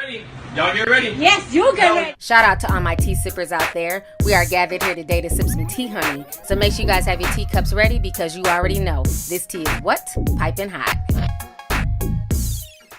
ready. Y'all get ready. Yes, you get ready. Shout out to all my tea sippers out there. We are gathered here today to sip some tea, honey. So make sure you guys have your teacups ready because you already know this tea is what? Piping hot.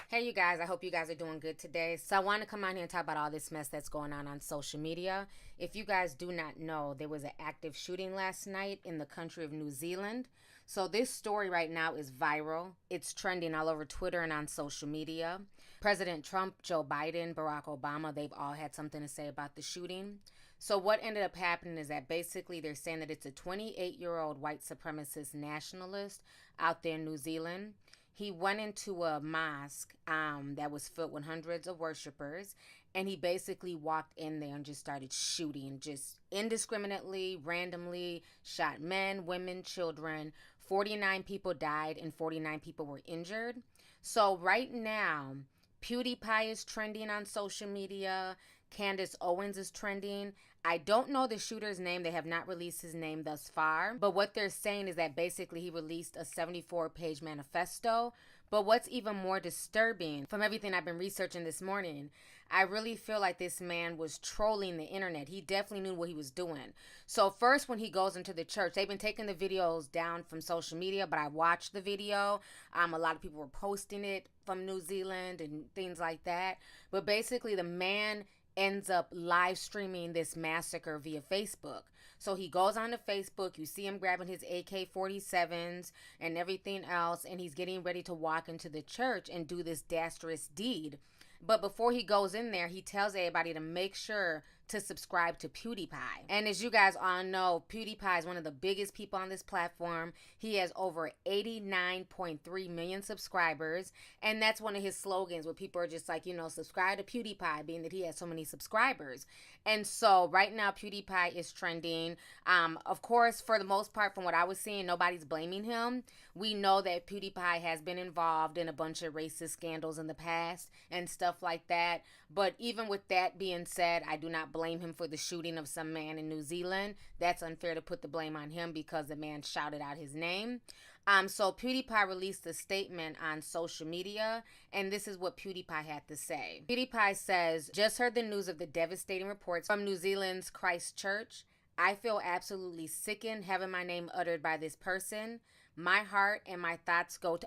Hey, you guys. I hope you guys are doing good today. So I want to come on here and talk about all this mess that's going on social media. If you guys do not know, there was an active shooting last night in the country of New Zealand. So this story right now is viral. It's trending all over Twitter and on social media. President Trump, Joe Biden, Barack Obama, they've all had something to say about the shooting. So what ended up happening is that basically they're saying that it's a 28-year-old white supremacist nationalist out there in New Zealand. He went into a mosque that was filled with hundreds of worshipers, and he basically walked in there and just started shooting, just indiscriminately, randomly, shot men, women, children. 49 people died and 49 people were injured. So right now, Pewdiepie is trending on social media. Candace Owens is trending. I don't know the shooter's name. They have not released his name thus far. But what they're saying is that basically he released a 74-page manifesto. But what's even more disturbing, from everything I've been researching this morning, I really feel like this man was trolling the internet. He definitely knew what he was doing. So first, when he goes into the church, they've been taking the videos down from social media, but I watched the video. A lot of people were posting it from New Zealand and things like that. But basically, the man ends up live streaming this massacre via Facebook. So he goes on to Facebook, you see him grabbing his AK-47s and everything else, and he's getting ready to walk into the church and do this dastardly deed. But before he goes in there, he tells everybody to make sure to subscribe to Pewdiepie. And as you guys all know, Pewdiepie is one of the biggest people on this platform. He has over 89.3 million subscribers. And that's one of his slogans where people are just like, subscribe to Pewdiepie, being that he has so many subscribers. And so right now, Pewdiepie is trending. Of course, for the most part, from what I was seeing, nobody's blaming him. We know that Pewdiepie has been involved in a bunch of racist scandals in the past and stuff like that. But even with that being said, I do not blame him for the shooting of some man in New Zealand. That's unfair to put the blame on him because the man shouted out his name. So Pewdiepie released a statement on social media, and this is what Pewdiepie had to say. Pewdiepie says, just heard the news of the devastating reports from New Zealand's Christchurch. I feel absolutely sickened having my name uttered by this person. My heart and my thoughts go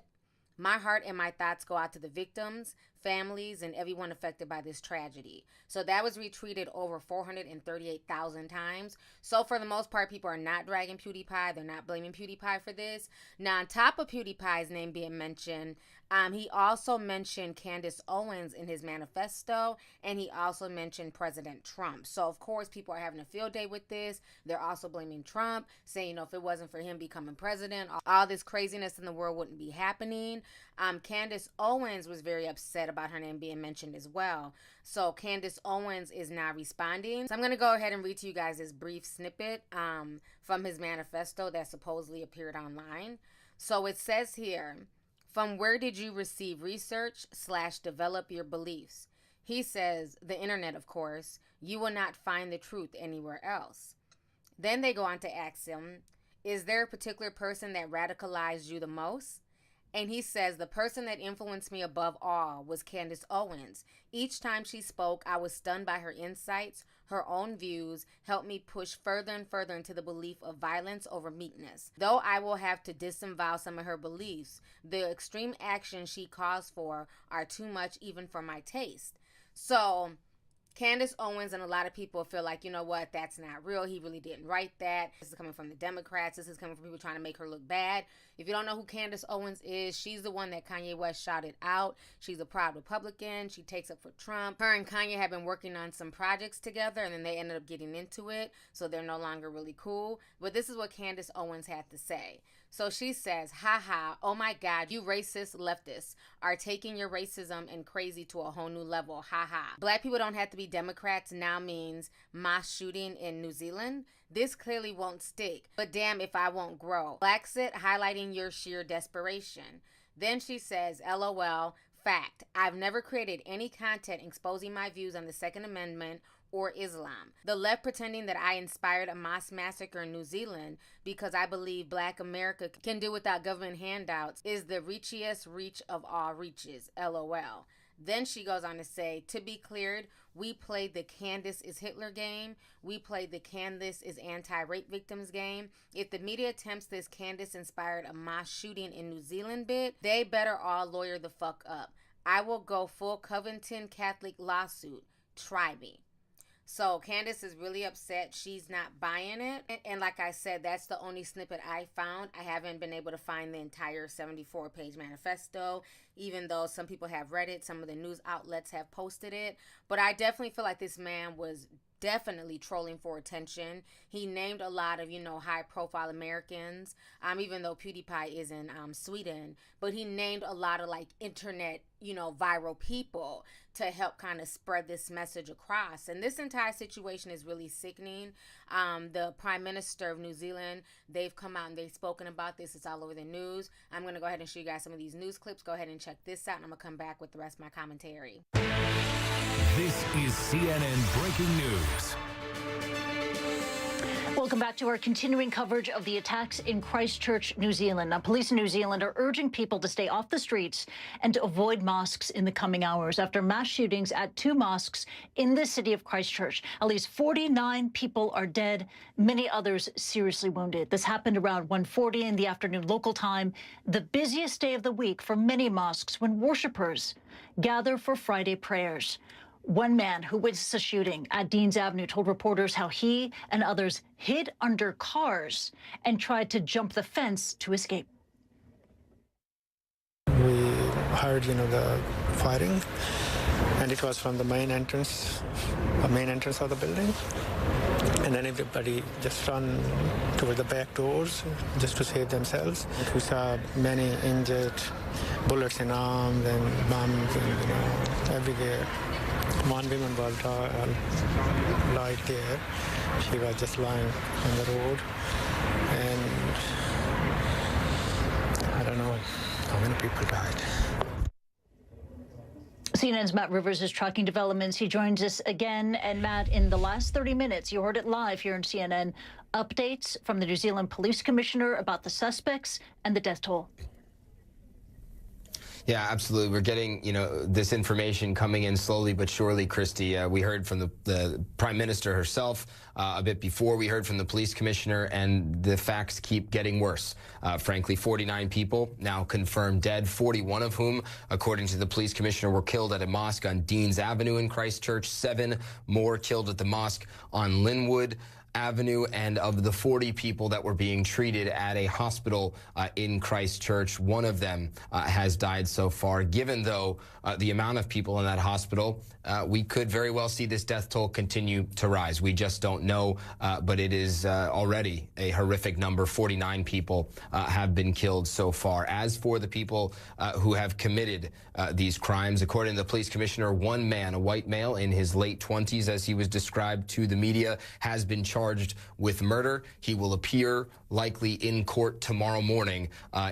out to the victims, families, and everyone affected by this tragedy. So that was retweeted over 438,000 times. So for the most part, people are not dragging PewDiePie. They're not blaming PewDiePie for this. Now, on top of PewDiePie's name being mentioned, he also mentioned Candace Owens in his manifesto, and he also mentioned President Trump. So, of course, people are having a field day with this. They're also blaming Trump, saying, if it wasn't for him becoming president, all this craziness in the world wouldn't be happening. Candace Owens was very upset about her name being mentioned as well. So, Candace Owens is now responding. So, I'm going to go ahead and read to you guys this brief snippet from his manifesto that supposedly appeared online. So, it says here, from where did you receive research/develop your beliefs? He says, the internet, of course. You will not find the truth anywhere else. Then they go on to ask him, is there a particular person that radicalized you the most? And he says, the person that influenced me above all was Candace Owens. Each time she spoke, I was stunned by her insights. Her own views helped me push further and further into the belief of violence over meekness. Though I will have to disavow some of her beliefs, the extreme actions she calls for are too much even for my taste. So Candace Owens and a lot of people feel like, that's not real. He really didn't write that. This is coming from the Democrats. This is coming from people trying to make her look bad. If you don't know who Candace Owens is, she's the one that Kanye West shouted out. She's a proud Republican. She takes up for Trump. Her and Kanye have been working on some projects together, and then they ended up getting into it, so they're no longer really cool. But this is what Candace Owens had to say. So she says, haha, oh my God, you racist leftists are taking your racism and crazy to a whole new level, haha. Black people don't have to be Democrats now means mass shooting in New Zealand. This clearly won't stick, but damn if I won't grow. Blacksit highlighting your sheer desperation. Then she says, LOL, fact, I've never created any content exposing my views on the Second Amendment or Islam. The left pretending that I inspired a mass massacre in New Zealand because I believe Black America can do without government handouts is the reachiest reach of all reaches, LOL. Then she goes on to say, to be cleared, we played the Candace is Hitler game. We played the Candace is anti-rape victims game. If the media attempts this Candace inspired a mass shooting in New Zealand bit, they better all lawyer the fuck up. I will go full Covington Catholic lawsuit. Try me. So Candace is really upset. She's not buying it. And like I said, that's the only snippet I found. I haven't been able to find the entire 74-page manifesto, even though some people have read it. Some of the news outlets have posted it. But I definitely feel like this man was definitely trolling for attention. He named a lot of, high-profile Americans, even though Pewdiepie is in Sweden. But he named a lot of, internet, viral people to help kind of spread this message across. And this entire situation is really sickening. The Prime Minister of New Zealand, they've come out and they've spoken about this. It's all over the news. I'm going to go ahead and show you guys some of these news clips. Go ahead and check this out, and I'm going to come back with the rest of my commentary. This is CNN Breaking News. Welcome back to our continuing coverage of the attacks in Christchurch, New Zealand. Now, police in New Zealand are urging people to stay off the streets and to avoid mosques in the coming hours after mass shootings at 2 mosques in the city of Christchurch. At least 49 people are dead, many others seriously wounded. This happened around 1:40 in the afternoon local time, the busiest day of the week for many mosques when worshippers gather for Friday prayers. One man who witnessed a shooting at Deans Avenue told reporters how he and others hid under cars and tried to jump the fence to escape. We heard, the firing, and it was from the main entrance of the building. And then everybody just ran toward the back doors just to save themselves. We saw many injured, bullets in arms and bombs, and everywhere. One woman was right there. She was just lying on the road, and I don't know how many people died. CNN's Matt Rivers is tracking developments. He joins us again. And Matt, in the last 30 minutes, you heard it live here in CNN, updates from the New Zealand Police Commissioner about the suspects and the death toll. Yeah, absolutely. We're getting, this information coming in slowly but surely, Christy. We heard from the Prime Minister herself a bit before. We heard from the police commissioner, and the facts keep getting worse. Frankly, 49 people now confirmed dead, 41 of whom, according to the police commissioner, were killed at a mosque on Deans Avenue in Christchurch. 7 more killed at the mosque on Linwood Avenue, and of the 40 people that were being treated at a hospital in Christchurch, one of them has died so far. Given, though, the amount of people in that hospital, we could very well see this death toll continue to rise. We just don't know, but it is already a horrific number. 49 people have been killed so far. As for the people who have committed these crimes, according to the police commissioner, one man, a white male in his late 20s, as he was described to the media, has been charged with murder. He will appear likely in court tomorrow morning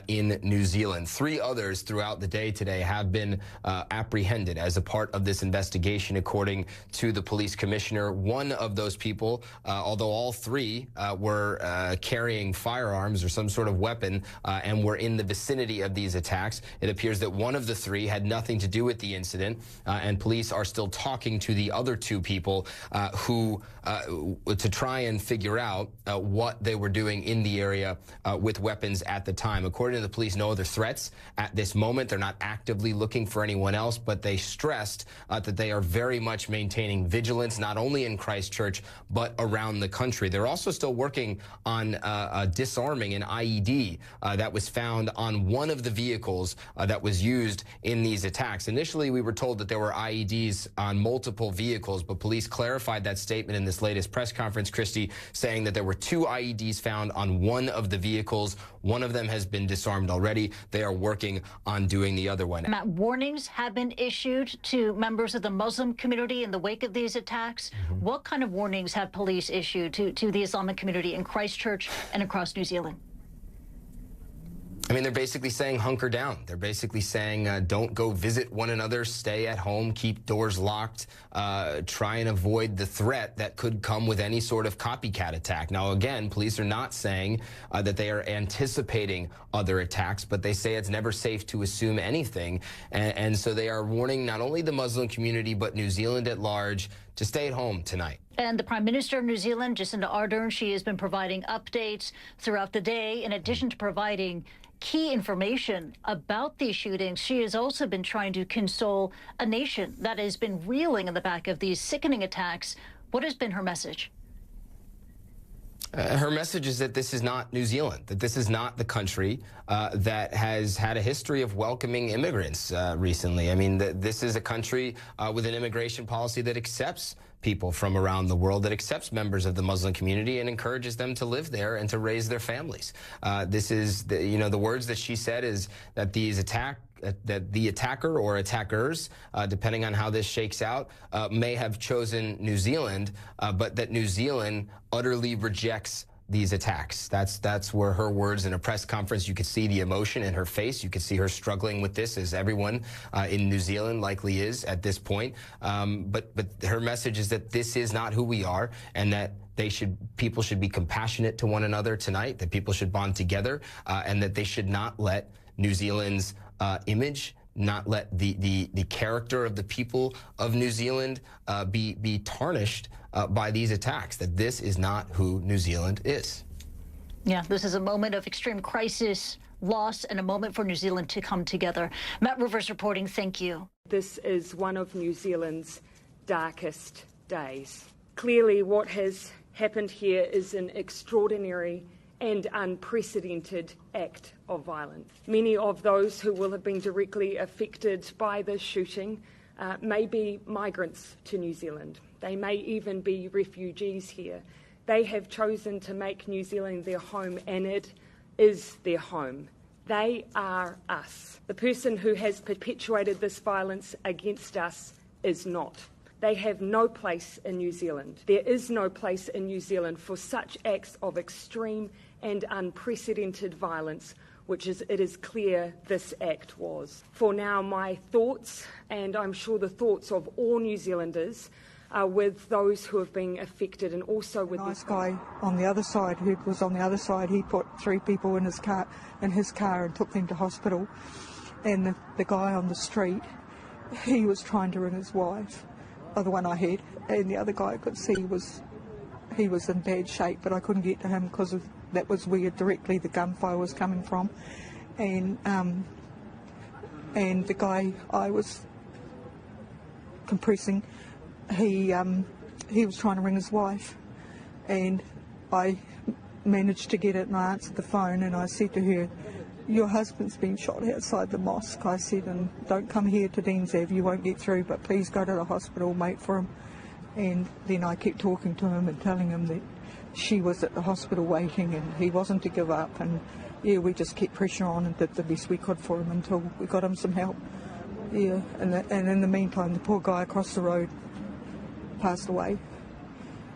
in New Zealand. 3 others throughout the day today have been apprehended as a part of this investigation, according to the police commissioner. One of those people, although all 3 were carrying firearms or some sort of weapon and were in the vicinity of these attacks, it appears that one of the 3 had nothing to do with the incident, and police are still talking to the other 2 people who to try and figure out what they were doing in the area with weapons at the time. According to the police, no other threats at this moment. They're not actively looking for anyone else, but they stressed that they are very much maintaining vigilance, not only in Christchurch, but around the country. They're also still working on disarming an IED that was found on one of the vehicles that was used in these attacks. Initially, we were told that there were IEDs on multiple vehicles, but police clarified that statement in this latest press conference, Christy, saying that there were 2 IEDs found on one of the vehicles. One of them has been disarmed already. They are working on doing the other one. Matt, warnings have been issued to members of the Muslim community in the wake of these attacks. What kind of warnings have police issued to the Islamic community in Christchurch and across New Zealand? I mean, they're basically saying hunker down. They're basically saying don't go visit one another, stay at home, keep doors locked, try and avoid the threat that could come with any sort of copycat attack. Now, again, police are not saying that they are anticipating other attacks, but they say it's never safe to assume anything. And so they are warning not only the Muslim community, but New Zealand at large to stay at home tonight. And the Prime Minister of New Zealand, Jacinda Ardern, she has been providing updates throughout the day. In addition to providing key information about these shootings, she has also been trying to console a nation that has been reeling in the back of these sickening attacks. What has been her message? Her message is that this is not New Zealand, that this is not the country that has had a history of welcoming immigrants recently. I mean, this is a country with an immigration policy that accepts people from around the world, that accepts members of the Muslim community and encourages them to live there and to raise their families. This is, the words that she said is that that the attacker or attackers, depending on how this shakes out, may have chosen New Zealand, but that New Zealand utterly rejects these attacks. That's where her words in a press conference, you could see the emotion in her face. You could see her struggling with this, as everyone in New Zealand likely is at this point. But her message is that this is not who we are, and that people should be compassionate to one another tonight, that people should bond together, and that they should not let New Zealand's image, not let the character of the people of New Zealand be tarnished by these attacks, that this is not who New Zealand is. Yeah, this is a moment of extreme crisis, loss, and a moment for New Zealand to come together. Matt Rivers reporting, thank you. This is one of New Zealand's darkest days. Clearly, what has happened here is an extraordinary and unprecedented act of violence. Many of those who will have been directly affected by this shooting may be migrants to New Zealand. They may even be refugees here. They have chosen to make New Zealand their home, and it is their home. They are us. The person who has perpetuated this violence against us is not. They have no place in New Zealand. There is no place in New Zealand for such acts of extreme and unprecedented violence, which it is clear this act was. For now, my thoughts, and I'm sure the thoughts of all New Zealanders, are with those who have been affected, and also with this guy on the other side, who was on the other side. He put 3 people in his car and took them to hospital. And the guy on the street, he was trying to ring his wife, the one I had, and the other guy I could see he was in bad shape, but I couldn't get to him because that was where directly the gunfire was coming from. And the guy I was compressing, he was trying to ring his wife, and I managed to get it, and I answered the phone, and I said to her, "Your husband's been shot outside the mosque," I said, "and don't come here to Deans Ave, you won't get through, but please go to the hospital, wait for him." And then I kept talking to him and telling him that she was at the hospital waiting and he wasn't to give up, and yeah, we just kept pressure on and did the best we could for him until we got him some help. Yeah, and in the meantime, the poor guy across the road passed away.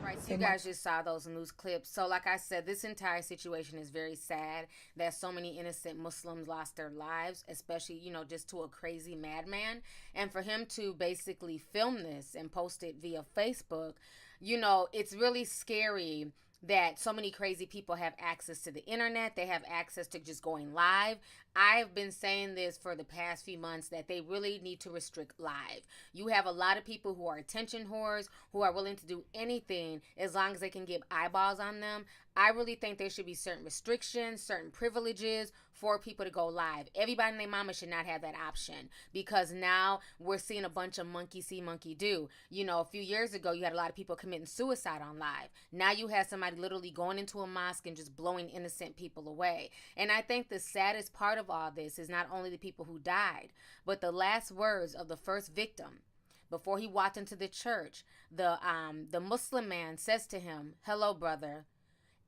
Right, so you guys just saw those news clips. So like I said, this entire situation is very sad that so many innocent Muslims lost their lives, especially, just to a crazy madman. And for him to basically film this and post it via Facebook, it's really scary that so many crazy people have access to the internet. They have access to just going live. I've been saying this for the past few months that they really need to restrict live. You have a lot of people who are attention whores, who are willing to do anything as long as they can get eyeballs on them. I really think there should be certain restrictions, certain privileges for people to go live. Everybody and their mama should not have that option, because now we're seeing a bunch of monkey see, monkey do. A few years ago, you had a lot of people committing suicide on live. Now you have somebody literally going into a mosque and just blowing innocent people away. And I think the saddest part of all this is not only the people who died, but the last words of the first victim. Before he walked into the church, the Muslim man says to him, "Hello, brother."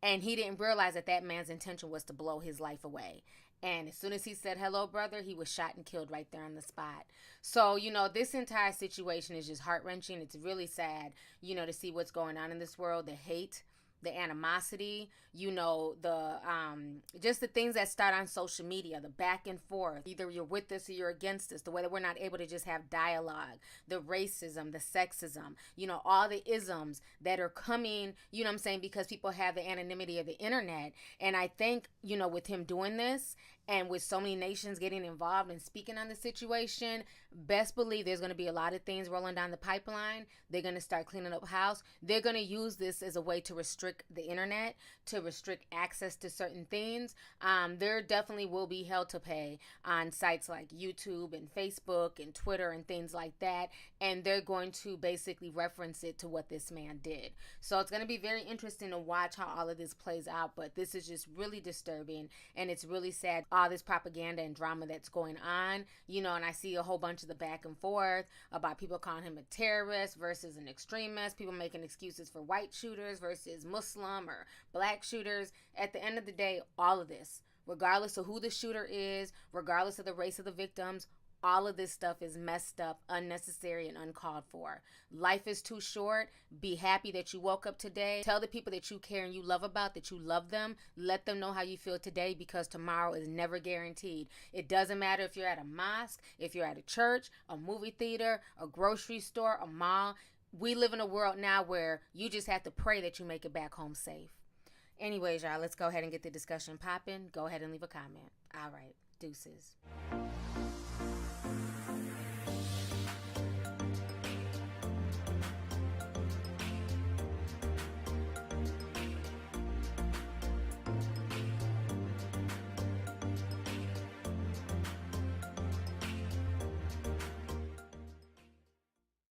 And he didn't realize that man's intention was to blow his life away. And as soon as he said, "Hello, brother," he was shot and killed right there on the spot. So, this entire situation is just heart-wrenching. It's really sad, to see what's going on in this world, the hate, the animosity, you know, the just the things that start on social media, the back and forth. Either you're with us or you're against us. The way that we're not able to just have dialogue, the racism, the sexism, you know, all the isms that are coming, you know what I'm saying, because people have the anonymity of the internet. And I think, you know, with him doing this, and with so many nations getting involved and speaking on the situation, best believe there's going to be a lot of things rolling down the pipeline. They're going to start cleaning up house. They're going to use this as a way to restrict the internet, to restrict access to certain things. There definitely will be hell to pay on sites like YouTube and Facebook and Twitter and things like that. And they're going to basically reference it to what this man did. So it's going to be very interesting to watch how all of this plays out. But this is just really disturbing, and it's really sad. All this propaganda and drama that's going on, you know, and I see a whole bunch of the back and forth about people calling him a terrorist versus an extremist, people making excuses for white shooters versus Muslim or black shooters. At the end of the day, all of this, regardless of who the shooter is, regardless of the race of the victims, all of this stuff is messed up, unnecessary, and uncalled for. Life is too short. Be happy that you woke up today. Tell the people that you care and you love about that you love them. Let them know how you feel today, because tomorrow is never guaranteed. It doesn't matter if you're at a mosque, if you're at a church, a movie theater, a grocery store, a mall. We live in a world now where you just have to pray that you make it back home safe. Anyways, y'all, let's go ahead and get the discussion popping. Go ahead and leave a comment. All right, deuces.